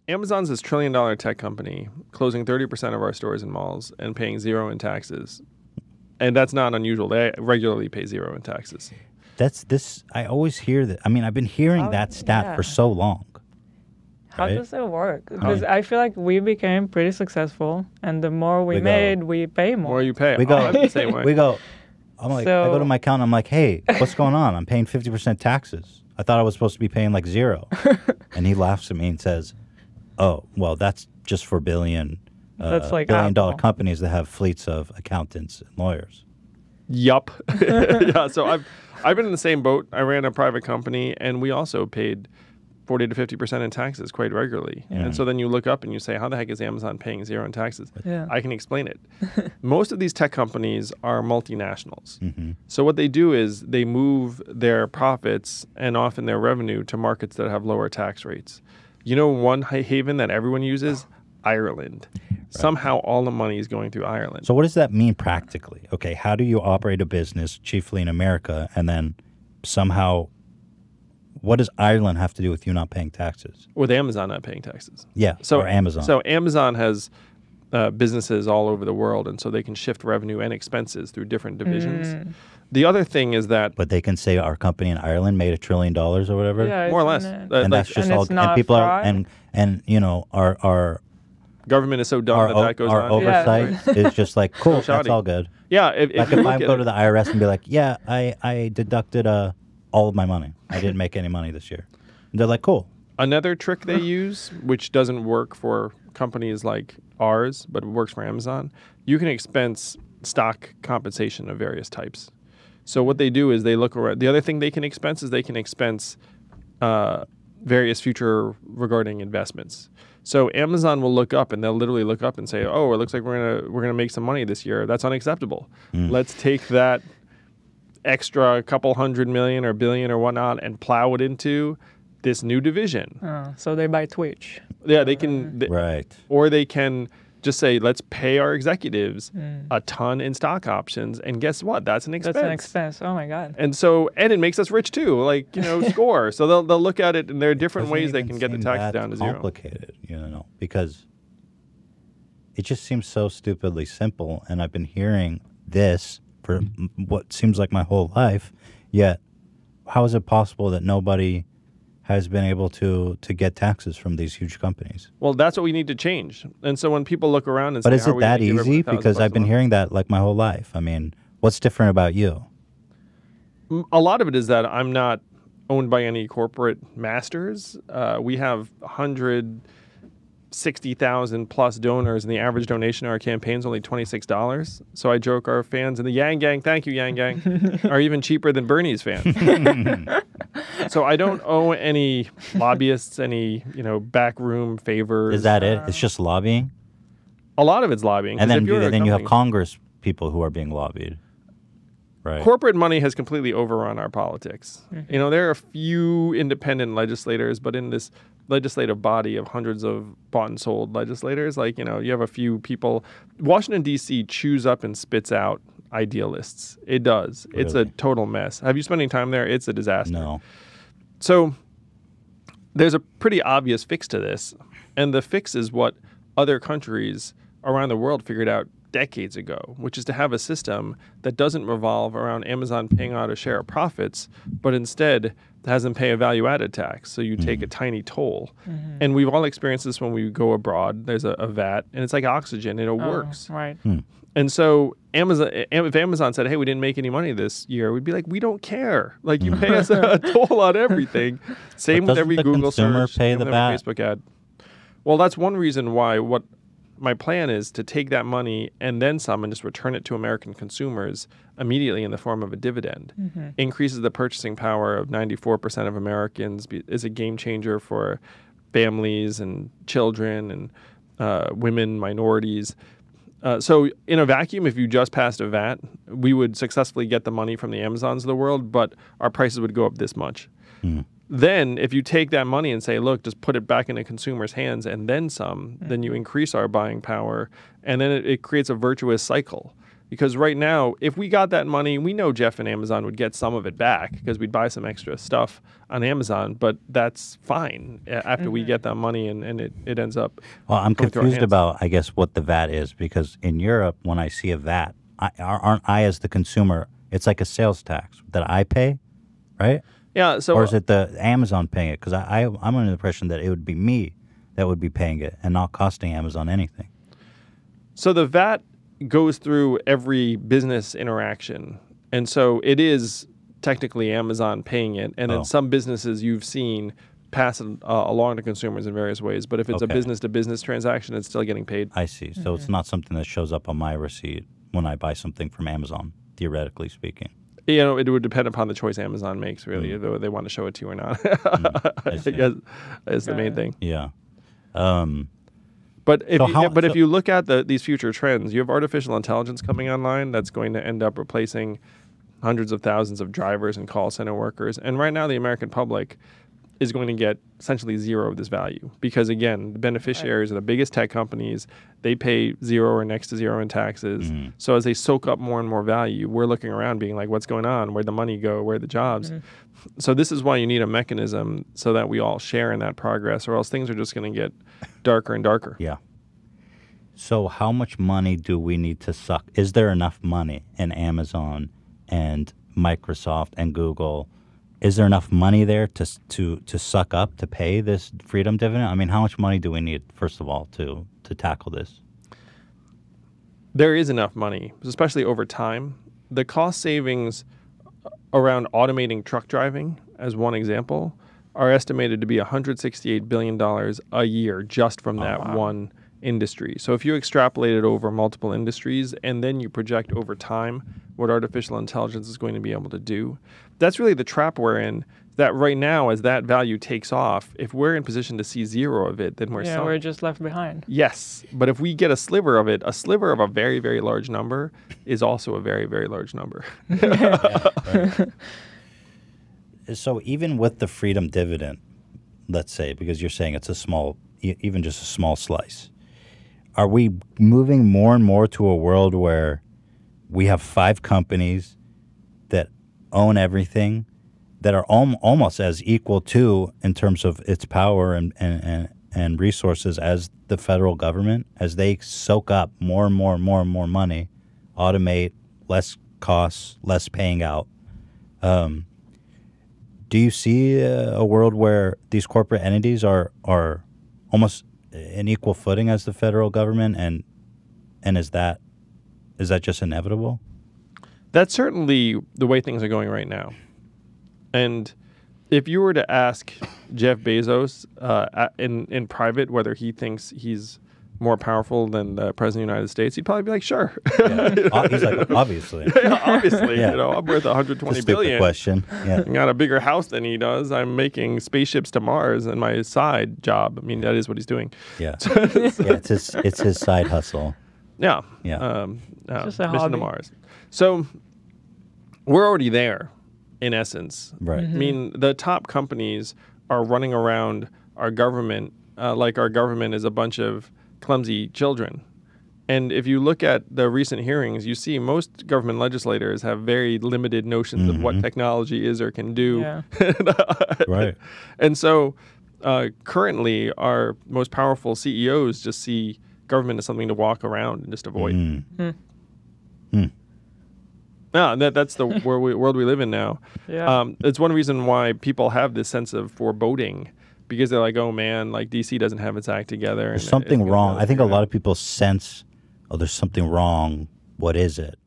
Amazon's this $1 trillion tech company, closing 30% of our stores and malls and paying zero in taxes. And that's not unusual. They regularly pay zero in taxes. I always hear that. I mean, I've been hearing that stat for so long. How does it work? Because I feel like we became pretty successful, and the more we made, we pay more. The more you pay. We go the same way. I'm like, I go to my accountant. I'm like, hey, what's going on? I'm paying 50% taxes. I thought I was supposed to be paying like zero. And he laughs at me and says, oh, well, that's just for that's like billion-dollar companies that have fleets of accountants and lawyers. Yup. Yeah. So I've been in the same boat. I ran a private company, and we also paid 40 to 50% in taxes quite regularly. And so then you look up and you say, how the heck is Amazon paying zero in taxes? Yeah. I can explain it. Most of these tech companies are multinationals. So what they do is they move their profits and often their revenue to markets that have lower tax rates. You know one haven that everyone uses? Ireland. Right. Somehow all the money is going through Ireland. So what does that mean practically? Okay, how do you operate a business chiefly in America, and then somehow what does Ireland have to do with you not paying taxes? With Amazon not paying taxes. Yeah, or Amazon. So Amazon has businesses all over the world, and so they can shift revenue and expenses through different divisions. The other thing is that... But they can say our company in Ireland made $1 trillion or whatever? Yeah, more or less. And that's just all... And people are... And you know, our government is so dumb that goes on. Our oversight is just like, cool, so that's all good. Yeah. If I go to the IRS and be like, yeah, I deducted all of my money. I didn't make any money this year. And they're like, cool. Another trick they use, which doesn't work for companies like ours, but it works for Amazon, you can expense stock compensation of various types. So what they do is they look around. The other thing they can expense is they can expense various future regarding investments. So Amazon will look up and they'll literally look up and say, "Oh, it looks like we're gonna make some money this year. That's unacceptable. Let's take that extra couple $100 million or billion or whatnot and plow it into this new division." So they buy Twitch. Yeah, they can. Right. Or they can just say, let's pay our executives a ton in stock options, and guess what? That's an expense. That's an expense. Oh my God. And it makes us rich too. Like, score. So they'll look at it, and there are different ways they can get the taxes down to zero. Complicated, because it just seems so stupidly simple. And I've been hearing this for what seems like my whole life. Yet, how is it possible that nobody has been able to get taxes from these huge companies? Well, that's what we need to change. And so when people look around and say, but is it that easy? Because I've been hearing that like my whole life. I mean, what's different about you? A lot of it is that I'm not owned by any corporate masters. We have 160,000 plus donors, and the average donation in our campaign is only $26. So I joke our fans in the Yang Gang, thank you, Yang Gang, are even cheaper than Bernie's fans. So I don't owe any lobbyists any, backroom favors. Is that it? It's just lobbying? A lot of it's lobbying. And then you have Congress people who are being lobbied. Right. Corporate money has completely overrun our politics. There are a few independent legislators, but in this legislative body of hundreds of bought and sold legislators, you have a few people. Washington, D.C. chews up and spits out idealists. It does. Really? It's a total mess. Have you spent any time there? It's a disaster. No. So there's a pretty obvious fix to this, and the fix is what other countries around the world figured out decades ago, which is to have a system that doesn't revolve around Amazon paying out a share of profits, but instead has them pay a value-added tax. So you take a tiny toll. And we've all experienced this when we go abroad. There's a VAT, and it's like oxygen, and it works. Right. And so if Amazon said, hey, we didn't make any money this year, we'd be like, we don't care. Like, you pay us a toll on everything. Same with every Google search. Pay the VAT? Facebook ad. Well, that's one reason why what my plan is to take that money and then some and just return it to American consumers immediately in the form of a dividend. Increases the purchasing power of 94% of Americans, is a game changer for families and children and women, minorities. So in a vacuum, if you just passed a VAT, we would successfully get the money from the Amazons of the world, but our prices would go up this much. Then if you take that money and say, look, just put it back into consumers' hands and then some, then you increase our buying power, and then it creates a virtuous cycle. Because right now, if we got that money, we know Jeff and Amazon would get some of it back because we'd buy some extra stuff on Amazon, but that's fine after we get that money and it ends up. Well, I'm confused about, I guess, what the VAT is, because in Europe, when I see a VAT, aren't I as the consumer, it's like a sales tax that I pay, right? Yeah. So, or is it the Amazon paying it? Because I'm under the impression that it would be me that would be paying it and not costing Amazon anything. So the VAT goes through every business interaction. And so it is technically Amazon paying it. And then some businesses you've seen pass it along to consumers in various ways. But if it's a business-to-business transaction, it's still getting paid. I see. So it's not something that shows up on my receipt when I buy something from Amazon, theoretically speaking. You know, it would depend upon the choice Amazon makes, really, whether they want to show it to you or not. I guess is the main thing. Yeah. But if you look at these future trends, you have artificial intelligence coming online that's going to end up replacing hundreds of thousands of drivers and call center workers. And right now, the American public is going to get essentially zero of this value because, again, the beneficiaries are the biggest tech companies. They pay zero or next to zero in taxes. So as they soak up more and more value, we're looking around being like, what's going on? Where'd the money go? Where are the jobs? So this is why you need a mechanism so that we all share in that progress, or else things are just going to get darker and darker. Yeah. So how much money do we need to suck? Is there enough money in Amazon and Microsoft and Google? Is there enough money there to suck up to pay this freedom dividend? I mean, how much money do we need, first of all, to tackle this? There is enough money, especially over time. The cost savings around automating truck driving, as one example, are estimated to be $168 billion a year just from that one industry. So if you extrapolate it over multiple industries and then you project over time what artificial intelligence is going to be able to do, that's really the trap we're in, that right now as that value takes off, if we're in position to see zero of it, then we're just left behind. Yes, but if we get a sliver of it, a sliver of a very, very large number is also a very, very large number. So even with the freedom dividend, let's say, because you're saying it's a small, even just a small slice, are we moving more and more to a world where we have 5 companies that own everything, that are almost as equal to, in terms of its power and resources, as the federal government, as they soak up more and more and more and more money, automate, less costs, less paying out? Do you see a world where these corporate entities are almost in equal footing as the federal government, and is that just inevitable? That's certainly the way things are going right now. And if you were to ask Jeff Bezos in private whether he thinks he's more powerful than the president of the United States, he'd probably be like, sure. Yeah. He's like, obviously. Obviously. Yeah. You know, I'm worth $120 billion. Question. Yeah. I got a bigger house than he does. I'm making spaceships to Mars in my side job. I mean, that is what he's doing. Yeah. It's his side hustle. Yeah. Yeah. Just a mission hobby. to Mars. So we're already there, in essence. Right. I mean, the top companies are running around our government like our government is a bunch of clumsy children. And if you look at the recent hearings, you see most government legislators have very limited notions of what technology is or can do. Yeah. Right. And so currently our most powerful CEOs just see government as something to walk around and just avoid. No, that's the world we live in now. Yeah. It's one reason why people have this sense of foreboding, because they're like, oh man, like DC doesn't have its act together. There's something wrong. I think a lot of people sense, oh, there's something wrong. What is it?